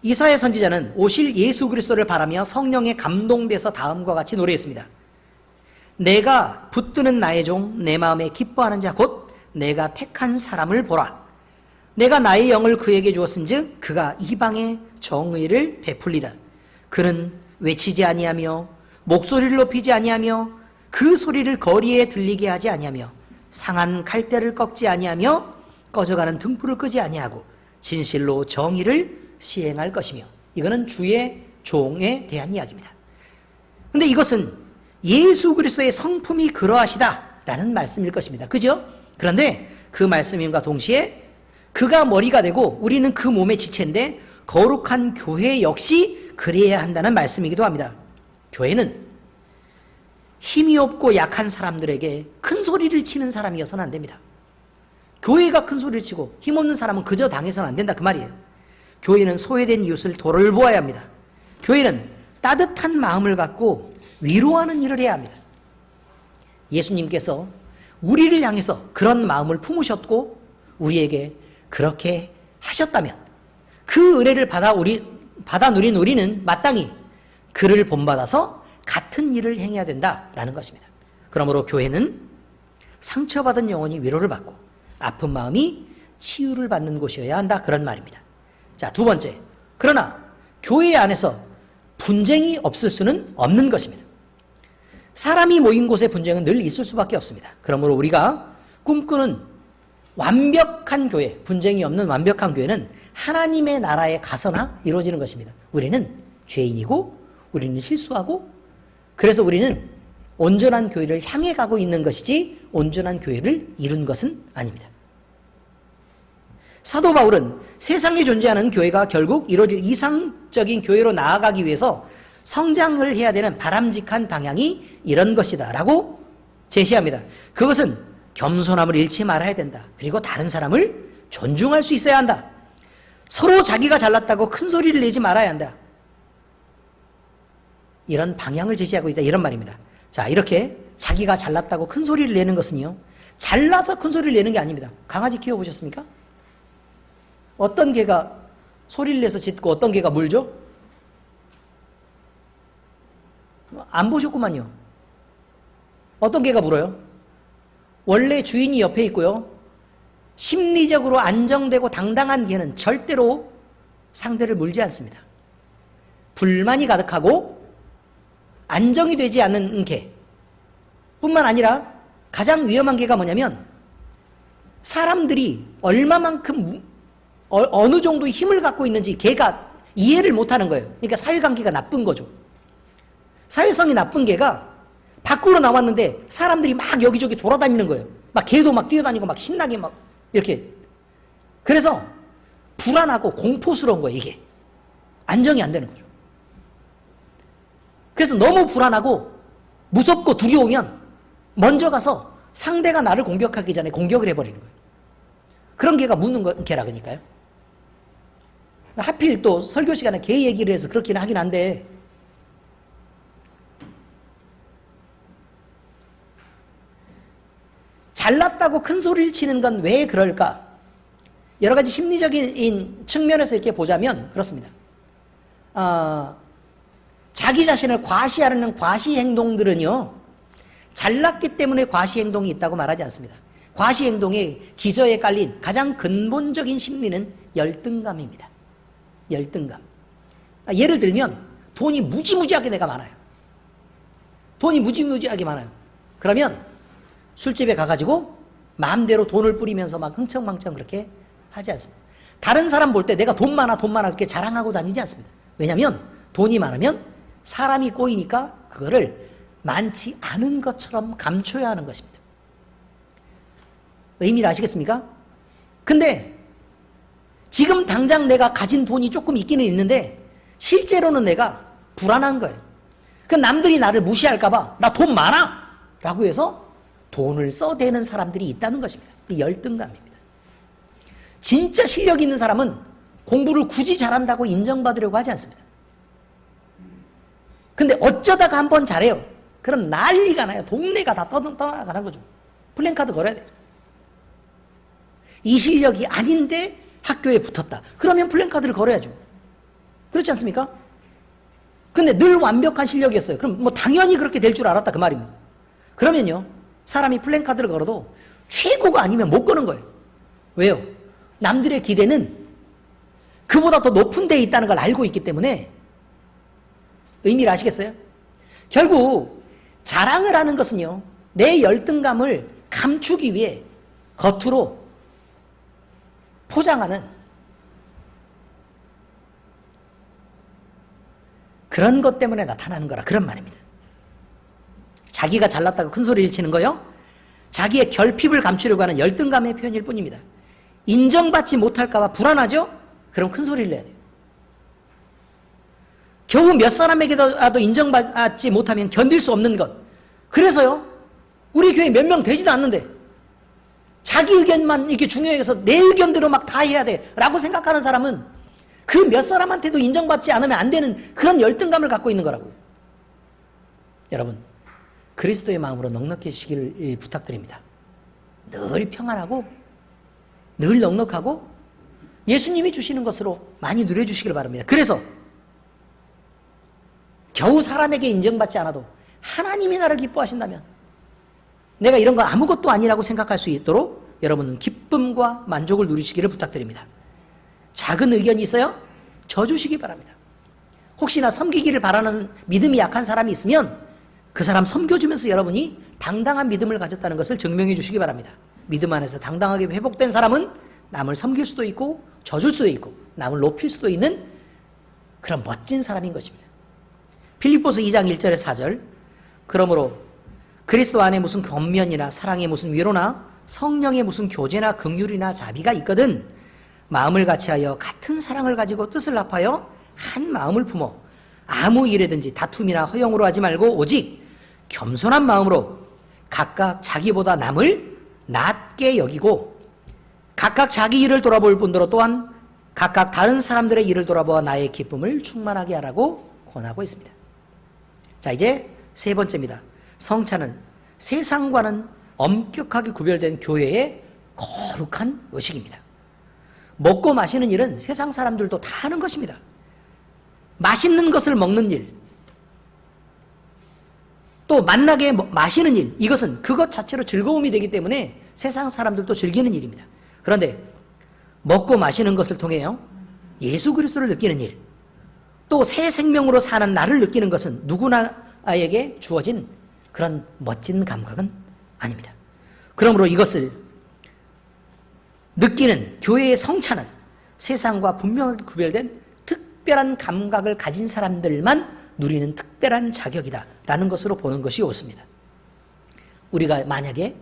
이사야 선지자는 오실 예수 그리스도를 바라며 성령에 감동돼서 다음과 같이 노래했습니다. 내가 붙드는 나의 종 내 마음에 기뻐하는 자 곧 내가 택한 사람을 보라. 내가 나의 영을 그에게 주었은즉 그가 이방에 정의를 베풀리라. 그는 외치지 아니하며 목소리를 높이지 아니하며 그 소리를 거리에 들리게 하지 아니하며 상한 갈대를 꺾지 아니하며 꺼져가는 등불을 끄지 아니하고 진실로 정의를 시행할 것이며. 이거는 주의 종에 대한 이야기입니다. 그런데 이것은 예수 그리스도의 성품이 그러하시다라는 말씀일 것입니다. 그죠? 그런데 그 말씀임과 동시에 그가 머리가 되고 우리는 그 몸의 지체인데 거룩한 교회 역시 그래야 한다는 말씀이기도 합니다. 교회는 힘이 없고 약한 사람들에게 큰 소리를 치는 사람이어서는 안 됩니다. 교회가 큰 소리를 치고 힘없는 사람은 그저 당해서는 안 된다 그 말이에요. 교회는 소외된 이웃을 돌보아야 합니다. 교회는 따뜻한 마음을 갖고 위로하는 일을 해야 합니다. 예수님께서 우리를 향해서 그런 마음을 품으셨고 우리에게 그렇게 하셨다면 그 은혜를 받아 누린 우리는 마땅히 그를 본받아서 같은 일을 행해야 된다라는 것입니다. 그러므로 교회는 상처받은 영혼이 위로를 받고 아픈 마음이 치유를 받는 곳이어야 한다 그런 말입니다. 자, 두 번째, 그러나 교회 안에서 분쟁이 없을 수는 없는 것입니다. 사람이 모인 곳에 분쟁은 늘 있을 수밖에 없습니다. 그러므로 우리가 꿈꾸는 완벽한 교회, 분쟁이 없는 완벽한 교회는 하나님의 나라에 가서나 이루어지는 것입니다. 우리는 죄인이고 우리는 실수하고 그래서 우리는 온전한 교회를 향해 가고 있는 것이지 온전한 교회를 이룬 것은 아닙니다. 사도 바울은 세상에 존재하는 교회가 결국 이루어질 이상적인 교회로 나아가기 위해서 성장을 해야 되는 바람직한 방향이 이런 것이다 라고 제시합니다. 그것은 겸손함을 잃지 말아야 된다. 그리고 다른 사람을 존중할 수 있어야 한다. 서로 자기가 잘났다고 큰 소리를 내지 말아야 한다. 이런 방향을 제시하고 있다 이런 말입니다. 자, 이렇게 자기가 잘났다고 큰 소리를 내는 것은요, 잘나서 큰 소리를 내는 게 아닙니다. 강아지 키워보셨습니까? 어떤 개가 소리를 내서 짖고 어떤 개가 물죠? 안 보셨구만요. 어떤 개가 물어요? 원래 주인이 옆에 있고요. 심리적으로 안정되고 당당한 개는 절대로 상대를 물지 않습니다. 불만이 가득하고 안정이 되지 않는 개 뿐만 아니라 가장 위험한 개가 뭐냐면 사람들이 얼마만큼 어느 정도의 힘을 갖고 있는지 개가 이해를 못하는 거예요. 그러니까 사회관계가 나쁜 거죠. 사회성이 나쁜 개가 밖으로 나왔는데 사람들이 막 여기저기 돌아다니는 거예요. 막 개도 막 뛰어다니고 막 신나게 막 이렇게. 그래서 불안하고 공포스러운 거예요, 이게. 안정이 안 되는 거죠. 그래서 너무 불안하고 무섭고 두려우면 먼저 가서 상대가 나를 공격하기 전에 공격을 해버리는 거예요. 그런 개가 무는 개라 그러니까요. 하필 또 설교 시간에 개 얘기를 해서 그렇긴 하긴 한데 잘났다고 큰 소리를 치는 건 왜 그럴까? 여러 가지 심리적인 측면에서 이렇게 보자면 그렇습니다. 자기 자신을 과시하는 과시 행동들은요, 잘났기 때문에 과시 행동이 있다고 말하지 않습니다. 과시 행동의 기저에 깔린 가장 근본적인 심리는 열등감입니다. 열등감. 예를 들면 돈이 무지무지하게 내가 많아요. 돈이 무지무지하게 많아요. 그러면 술집에 가가지고 마음대로 돈을 뿌리면서 막 흥청망청 그렇게 하지 않습니다. 다른 사람 볼 때 내가 돈 많아 그렇게 자랑하고 다니지 않습니다. 왜냐하면 돈이 많으면 사람이 꼬이니까 그거를 많지 않은 것처럼 감춰야 하는 것입니다. 의미를 아시겠습니까? 근데 지금 당장 내가 가진 돈이 조금 있기는 있는데 실제로는 내가 불안한 거예요. 그 남들이 나를 무시할까봐 나 돈 많아! 라고 해서 돈을 써대는 사람들이 있다는 것입니다. 이 열등감입니다. 진짜 실력 있는 사람은 공부를 굳이 잘한다고 인정받으려고 하지 않습니다. 근데 어쩌다가 한번 잘해요. 그럼 난리가 나요. 동네가 다 떠나가는 거죠. 플랜카드 걸어야 돼요. 이 실력이 아닌데 학교에 붙었다. 그러면 플랜카드를 걸어야죠. 그렇지 않습니까? 근데 늘 완벽한 실력이었어요. 그럼 뭐 당연히 그렇게 될 줄 알았다 그 말입니다. 그러면요, 사람이 플랜카드를 걸어도 최고가 아니면 못 거는 거예요. 왜요? 남들의 기대는 그보다 더 높은 데에 있다는 걸 알고 있기 때문에. 의미를 아시겠어요? 결국 자랑을 하는 것은요, 내 열등감을 감추기 위해 겉으로 포장하는 그런 것 때문에 나타나는 거라, 그런 말입니다. 자기가 잘났다고 큰 소리를 치는 거요, 자기의 결핍을 감추려고 하는 열등감의 표현일 뿐입니다. 인정받지 못할까 봐 불안하죠? 그럼 큰 소리를 내야 돼요. 겨우 몇 사람에게라도 인정받지 못하면 견딜 수 없는 것. 그래서요, 우리 교회 몇 명 되지도 않는데 자기 의견만 이렇게 중요해서 내 의견대로 막 다 해야 돼 라고 생각하는 사람은 그 몇 사람한테도 인정받지 않으면 안 되는 그런 열등감을 갖고 있는 거라고요. 여러분, 그리스도의 마음으로 넉넉해지기를 부탁드립니다. 늘 평안하고 늘 넉넉하고 예수님이 주시는 것으로 많이 누려주시길 바랍니다. 그래서 겨우 사람에게 인정받지 않아도 하나님이 나를 기뻐하신다면 내가 이런 거 아무것도 아니라고 생각할 수 있도록 여러분은 기쁨과 만족을 누리시기를 부탁드립니다. 작은 의견이 있어요? 져주시기 바랍니다. 혹시나 섬기기를 바라는 믿음이 약한 사람이 있으면 그 사람 섬겨주면서 여러분이 당당한 믿음을 가졌다는 것을 증명해 주시기 바랍니다. 믿음 안에서 당당하게 회복된 사람은 남을 섬길 수도 있고 져줄 수도 있고 남을 높일 수도 있는 그런 멋진 사람인 것입니다. 빌립보서 2장 1절에 4절, 그러므로 그리스도 안에 무슨 권면이나 사랑에 무슨 위로나 성령의 무슨 교제나 긍휼이나 자비가 있거든 마음을 같이하여 같은 사랑을 가지고 뜻을 합하여 한 마음을 품어 아무 일에든지 다툼이나 허영으로 하지 말고 오직 겸손한 마음으로 각각 자기보다 남을 낮게 여기고 각각 자기 일을 돌아볼 뿐더러 또한 각각 다른 사람들의 일을 돌아보아 나의 기쁨을 충만하게 하라고 권하고 있습니다. 자, 이제 세 번째입니다. 성찬은 세상과는 엄격하게 구별된 교회의 거룩한 의식입니다. 먹고 마시는 일은 세상 사람들도 다 하는 것입니다. 맛있는 것을 먹는 일, 또 만나게 마시는 일, 이것은 그것 자체로 즐거움이 되기 때문에 세상 사람들도 즐기는 일입니다. 그런데 먹고 마시는 것을 통해요, 예수 그리스도를 느끼는 일, 또 새 생명으로 사는 나를 느끼는 것은 누구나에게 주어진 그런 멋진 감각은 아닙니다. 그러므로 이것을 느끼는 교회의 성찬은 세상과 분명하게 구별된 특별한 감각을 가진 사람들만 누리는 특별한 자격이다 라는 것으로 보는 것이 옳습니다. 우리가 만약에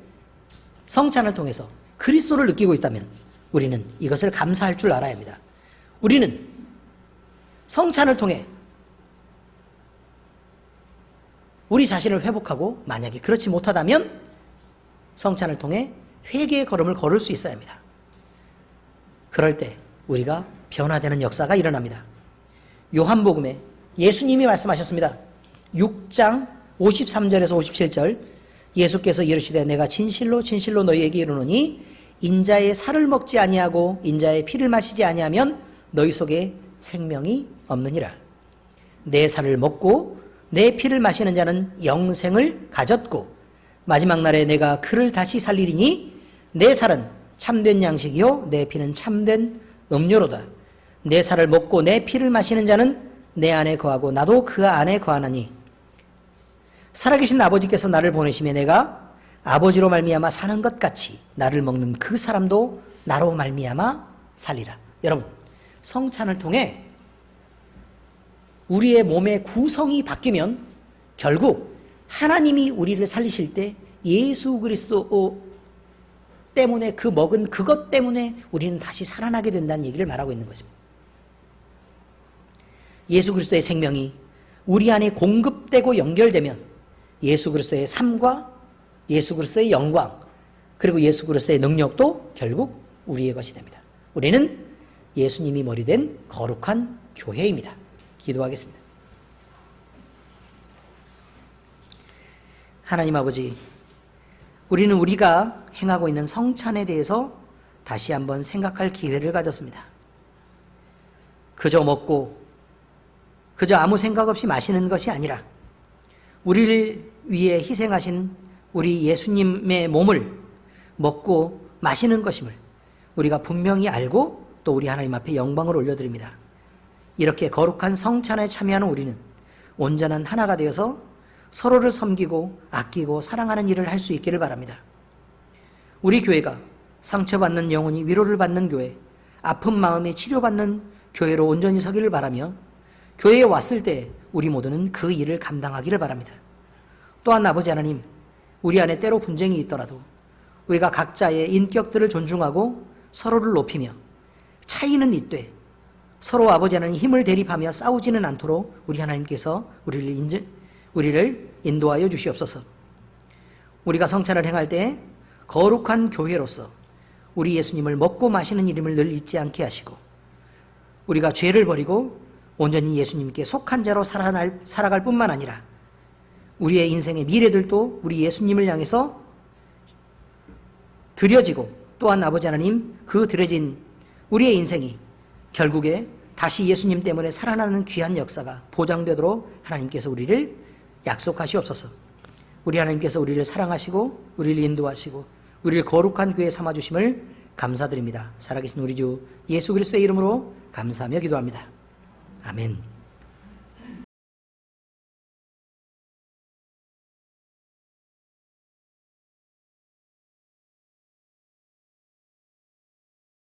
성찬을 통해서 그리스도를 느끼고 있다면 우리는 이것을 감사할 줄 알아야 합니다. 우리는 성찬을 통해 우리 자신을 회복하고 만약에 그렇지 못하다면 성찬을 통해 회개의 걸음을 걸을 수 있어야 합니다. 그럴 때 우리가 변화되는 역사가 일어납니다. 요한복음에 예수님이 말씀하셨습니다. 6장 53절에서 57절, 예수께서 이르시되 내가 진실로 진실로 너희에게 이르노니 인자의 살을 먹지 아니하고 인자의 피를 마시지 아니하면 너희 속에 생명이 없느니라. 내 살을 먹고 내 피를 마시는 자는 영생을 가졌고 마지막 날에 내가 그를 다시 살리리니 내 살은 참된 양식이요 내 피는 참된 음료로다. 내 살을 먹고 내 피를 마시는 자는 내 안에 거하고 나도 그 안에 거하나니 살아계신 아버지께서 나를 보내심에 내가 아버지로 말미암아 사는 것 같이 나를 먹는 그 사람도 나로 말미암아 살리라. 여러분, 성찬을 통해 우리의 몸의 구성이 바뀌면 결국 하나님이 우리를 살리실 때 예수 그리스도 때문에 그 먹은 그것 때문에 우리는 다시 살아나게 된다는 얘기를 말하고 있는 것입니다. 예수 그리스도의 생명이 우리 안에 공급되고 연결되면 예수 그리스도의 삶과 예수 그리스도의 영광 그리고 예수 그리스도의 능력도 결국 우리의 것이 됩니다. 우리는 예수님이 머리된 거룩한 교회입니다. 기도하겠습니다. 하나님 아버지, 우리는 우리가 행하고 있는 성찬에 대해서 다시 한번 생각할 기회를 가졌습니다. 그저 먹고 그저 아무 생각 없이 마시는 것이 아니라 우리를 위해 희생하신 우리 예수님의 몸을 먹고 마시는 것임을 우리가 분명히 알고 또 우리 하나님 앞에 영광을 올려드립니다. 이렇게 거룩한 성찬에 참여하는 우리는 온전한 하나가 되어서 서로를 섬기고 아끼고 사랑하는 일을 할 수 있기를 바랍니다. 우리 교회가 상처받는 영혼이 위로를 받는 교회, 아픈 마음이 치료받는 교회로 온전히 서기를 바라며 교회에 왔을 때 우리 모두는 그 일을 감당하기를 바랍니다. 또한 아버지 하나님, 우리 안에 때로 분쟁이 있더라도 우리가 각자의 인격들을 존중하고 서로를 높이며 차이는 있되 서로 아버지 하나님 힘을 대립하며 싸우지는 않도록 우리 하나님께서 우리를 인도하여 주시옵소서. 우리가 성찬을 행할 때 거룩한 교회로서 우리 예수님을 먹고 마시는 이름을 늘 잊지 않게 하시고 우리가 죄를 버리고 온전히 예수님께 속한 자로 살아갈 뿐만 아니라 우리의 인생의 미래들도 우리 예수님을 향해서 드려지고 또한 아버지 하나님 그 드려진 우리의 인생이 결국에 다시 예수님 때문에 살아나는 귀한 역사가 보장되도록 하나님께서 우리를 약속하시옵소서. 우리 하나님께서 우리를 사랑하시고 우리를 인도하시고 우리를 거룩한 교회 삼아주심을 감사드립니다. 살아계신 우리 주 예수 그리스도의 이름으로 감사하며 기도합니다. 아멘.